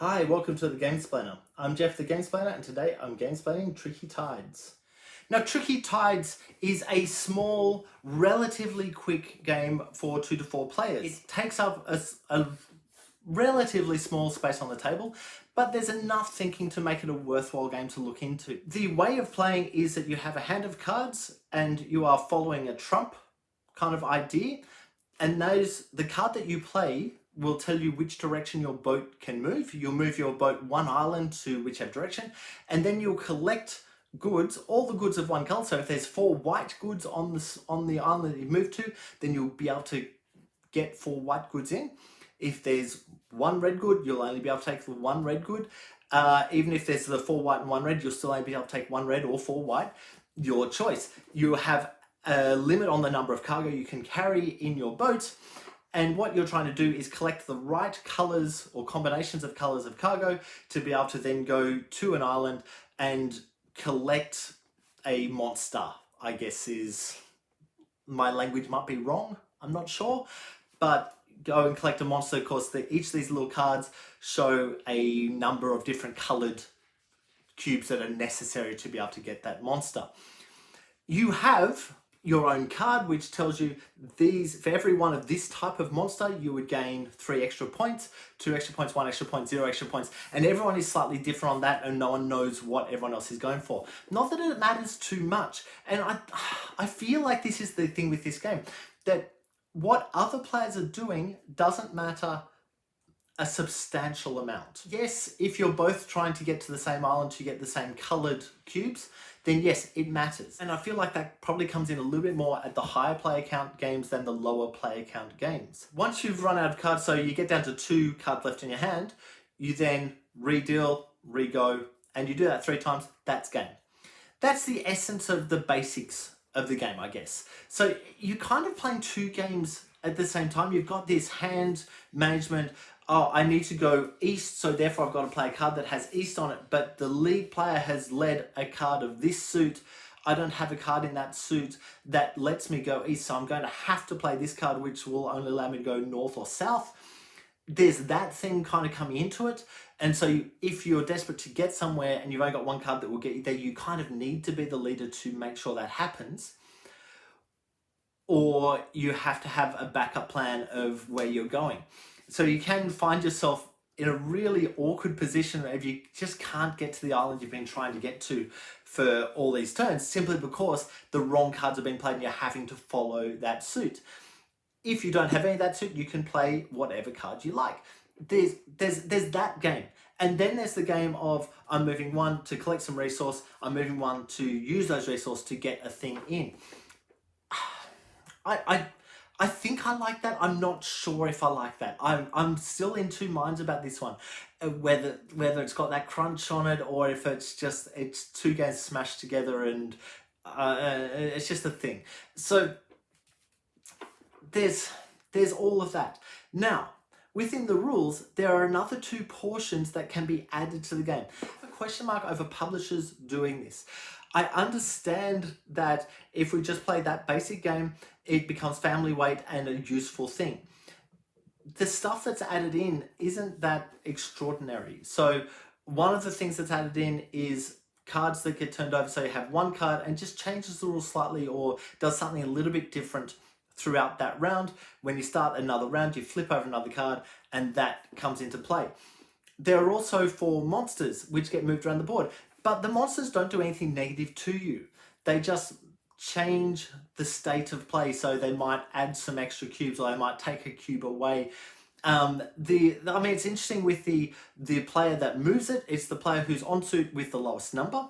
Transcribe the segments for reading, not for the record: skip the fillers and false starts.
Hi, welcome to the Gamesplainer. I'm Jeff the Gamesplainer, and today I'm gamesplaining Tricky Tides. Now, Tricky Tides is a small, relatively quick game for 2 to 4 players. It takes up a relatively small space on the table, but there's enough thinking to make it a worthwhile game to look into. The way of playing is that you have a hand of cards and you are following a trump kind of idea, and the card that you play will tell you which direction your boat can move. You'll move your boat one island to whichever direction, and then you'll collect goods, all the goods of one color. So if there's 4 white goods on the island that you move to, then you'll be able to get 4 white goods in. If there's 1 red good, you'll only be able to take the 1 red good. Even if there's the 4 white and 1 red, you'll still only be able to take 1 red or 4 white. Your choice. You have a limit on the number of cargo you can carry in your boat. And what you're trying to do is collect the right colors or combinations of colors of cargo to be able to then go to an island and collect a monster, I guess is, my language might be wrong, I'm not sure, but go and collect a monster. Of course, each of these little cards show a number of different colored cubes that are necessary to be able to get that monster. You have your own card, which tells you for every one of this type of monster, you would gain 3 extra points, 2 extra points, 1 extra point, 0 extra points, and everyone is slightly different on that, and no one knows what everyone else is going for. Not that it matters too much, and I feel like this is the thing with this game, that what other players are doing doesn't matter a substantial amount. Yes, if you're both trying to get to the same island to get the same colored cubes, then yes, it matters. And I feel like that probably comes in a little bit more at the higher player count games than the lower player count games. Once you've run out of cards, so you get down to 2 cards left in your hand, you then redeal, re-go, and you do that 3 times, that's game. That's the essence of the basics of the game, I guess. So you're kind of playing 2 games at the same time. You've got this hand management. Oh, I need to go east, so therefore I've got to play a card that has east on it, but the lead player has led a card of this suit. I don't have a card in that suit that lets me go east, so I'm going to have to play this card, which will only allow me to go north or south. There's that thing kind of coming into it, and so if you're desperate to get somewhere and you've only got 1 card that will get you there, you kind of need to be the leader to make sure that happens. Or you have to have a backup plan of where you're going. So you can find yourself in a really awkward position if you just can't get to the island you've been trying to get to for all these turns, simply because the wrong cards have been played and you're having to follow that suit. If you don't have any of that suit, you can play whatever card you like. There's that game. And then there's the game of, I'm moving 1 to collect some resource, I'm moving 1 to use those resources to get a thing in. I think I like that. I'm not sure if I like that. I'm still in 2 minds about this one, whether it's got that crunch on it or if it's 2 games smashed together and it's just a thing. So there's all of that. Now, within the rules, there are another 2 portions that can be added to the game. I have a question mark over publishers doing this. I understand that if we just play that basic game, it becomes family weight and a useful thing. The stuff that's added in isn't that extraordinary. So one of the things that's added in is cards that get turned over. So you have 1 card and just changes the rules slightly or does something a little bit different throughout that round. When you start another round, you flip over another card and that comes into play. There are also 4 monsters which get moved around the board. But the monsters don't do anything negative to you. They just change the state of play. So they might add some extra cubes or they might take a cube away. It's interesting with the player that moves it. It's the player who's on suit with the lowest number.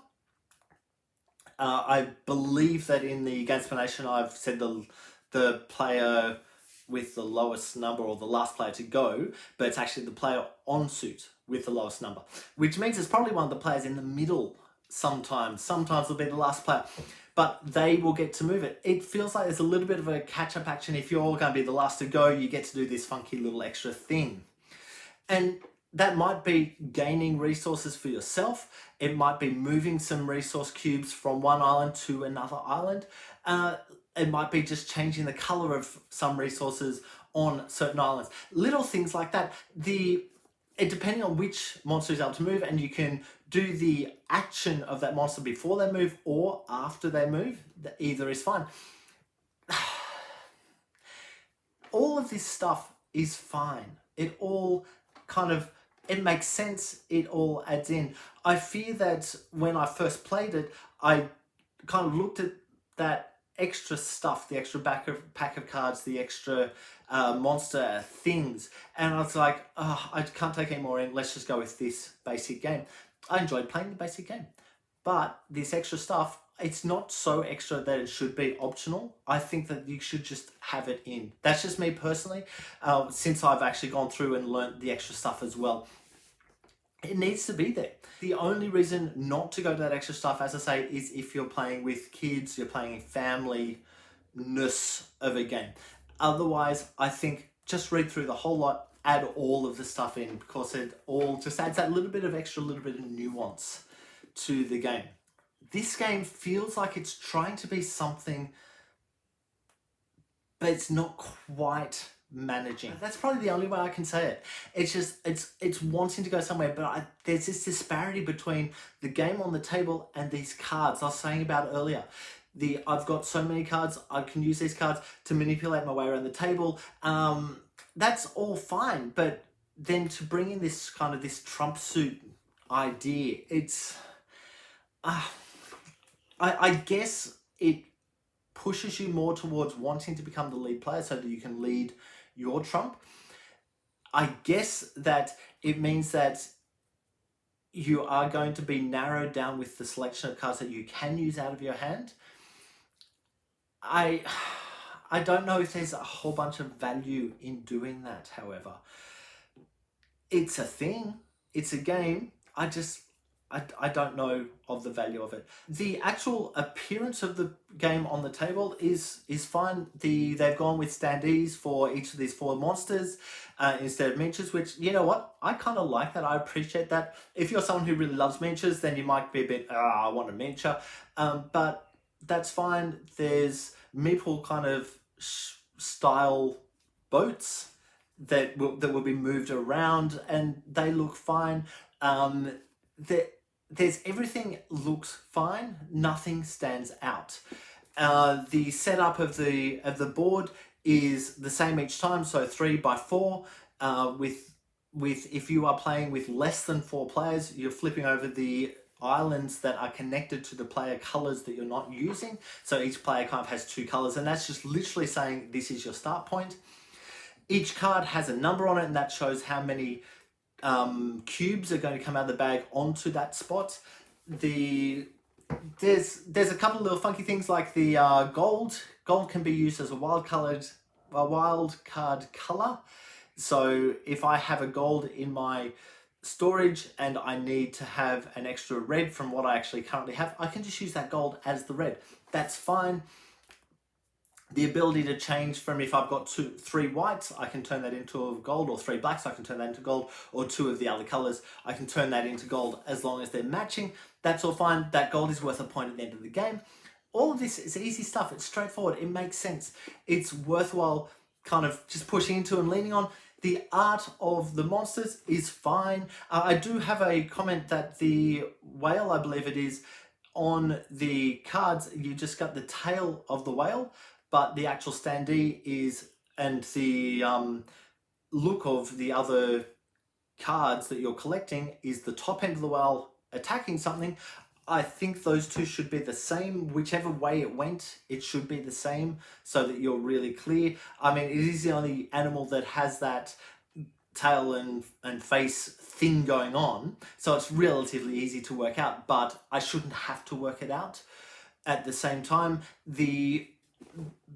I believe that in the Gamesplaination I've said the player with the lowest number or the last player to go, but it's actually the player on suit with the lowest number, which means it's probably one of the players in the middle sometimes. Sometimes it'll be the last player, but they will get to move it. It feels like there's a little bit of a catch-up action. If you're going to be the last to go, you get to do this funky little extra thing. And that might be gaining resources for yourself. It might be moving some resource cubes from one island to another island. It might be just changing the color of some resources on certain islands. Little things like that. The depending on which monster is able to move, and you can do the action of that monster before they move or after they move. Either is fine. All of this stuff is fine. It all kind of, it makes sense. It all adds in. I fear that when I first played it, I kind of looked at that extra stuff, the extra pack of cards, the extra monster things, and I was like, oh, I can't take any more in. Let's just go with this basic game. I enjoyed playing the basic game, but this extra stuff, it's not so extra that it should be optional. I think that you should just have it in. That's just me personally, since I've actually gone through and learnt the extra stuff as well. It needs to be there. The only reason not to go to that extra stuff, as I say, is if you're playing with kids, you're playing family-ness of a game. Otherwise, I think just read through the whole lot, add all of the stuff in, because it all just adds that little bit of extra, little bit of nuance to the game. This game feels like it's trying to be something, but it's not quite managing. That's probably the only way I can say it. It's just, it's wanting to go somewhere, but there's this disparity between the game on the table and these cards I was saying about earlier. I've got so many cards, I can use these cards to manipulate my way around the table. That's all fine, but then to bring in this kind of this Trump suit idea, it's, I guess it pushes you more towards wanting to become the lead player so that you can lead your Trump. I guess that it means that you are going to be narrowed down with the selection of cards that you can use out of your hand. I don't know if there's a whole bunch of value in doing that, however. It's a thing, it's a game, I don't know of the value of it. The actual appearance of the game on the table is fine. They've gone with standees for each of these 4 monsters instead of miniatures, which, you know what, I kind of like that. I appreciate that. If you're someone who really loves miniatures, then you might be a bit, I want a miniature. But that's fine. There's meeple kind of style boats that will be moved around, and they look fine. There's everything looks fine, nothing stands out. The setup of the board is the same each time, so 3x4. With if you are playing with less than 4 players, you're flipping over the islands that are connected to the player colors that you're not using. So each player kind of has 2 colors, and that's just literally saying this is your start point. Each card has a number on it, and that shows how many cubes are going to come out of the bag onto that spot. There's a couple of little funky things like the gold. Gold can be used as a wild card color. So if I have a gold in my storage and I need to have an extra red from what I actually currently have, I can just use that gold as the red. That's fine. The ability to change from, if I've got 3 whites, I can turn that into a gold, or 3 blacks, I can turn that into gold, or 2 of the other colors, I can turn that into gold as long as they're matching. That's all fine. That gold is worth a point at the end of the game. All of this is easy stuff. It's straightforward. It makes sense. It's worthwhile kind of just pushing into and leaning on. The art of the monsters is fine. I do have a comment that the whale, I believe it is, on the cards, you just got the tail of the whale, but the actual standee is, and the look of the other cards that you're collecting is the top end of the whale attacking something. I think those two should be the same. Whichever way it went, it should be the same so that you're really clear. I mean, it is the only animal that has that tail and face thing going on, so it's relatively easy to work out, but I shouldn't have to work it out at the same time.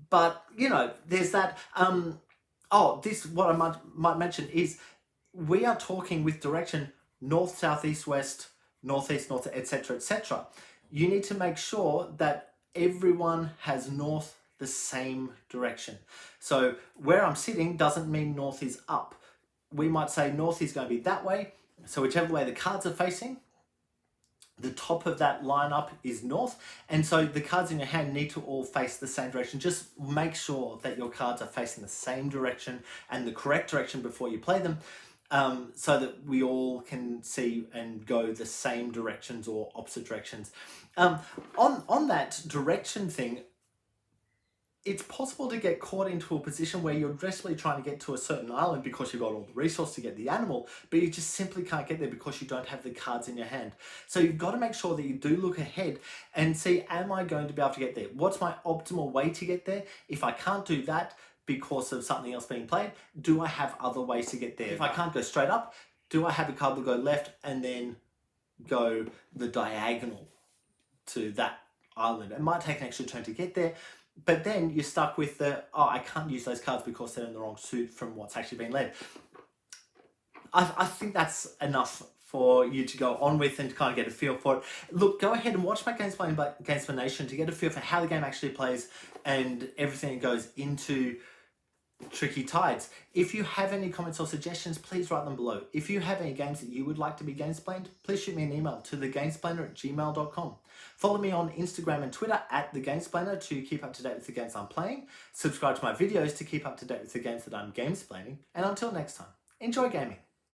But, you know, there's that, what I might mention is we are talking with direction north, south, east, west, northeast, north, etc., etc. You need to make sure that everyone has north the same direction. So where I'm sitting doesn't mean north is up. We might say north is going to be that way. So whichever way the cards are facing, the top of that lineup is north. And so the cards in your hand need to all face the same direction. Just make sure that your cards are facing the same direction and the correct direction before you play them. so that we all can see and go the same directions or opposite directions. On that direction thing, it's possible to get caught into a position where you're desperately trying to get to a certain island because you've got all the resource to get the animal, but you just simply can't get there because you don't have the cards in your hand. So you've got to make sure that you do look ahead and see, am I going to be able to get there? What's my optimal way to get there? If I can't do that because of something else being played, do I have other ways to get there? If I can't go straight up, do I have a card that go left and then go the diagonal to that island? It might take an extra turn to get there, but then you're stuck with I can't use those cards because they're in the wrong suit from what's actually been led. I think that's enough for you to go on with and to kind of get a feel for it. Look, go ahead and watch my Gamesplanation to get a feel for how the game actually plays and everything that goes into Tricky Tides. If you have any comments or suggestions, please write them below. If you have any games that you would like to be gamesplained, please shoot me an email to thegamesplainer@gmail.com. Follow me on Instagram and Twitter @thegamesplainer to keep up to date with the games I'm playing. Subscribe to my videos to keep up to date with the games that I'm gamesplaining. And until next time, enjoy gaming.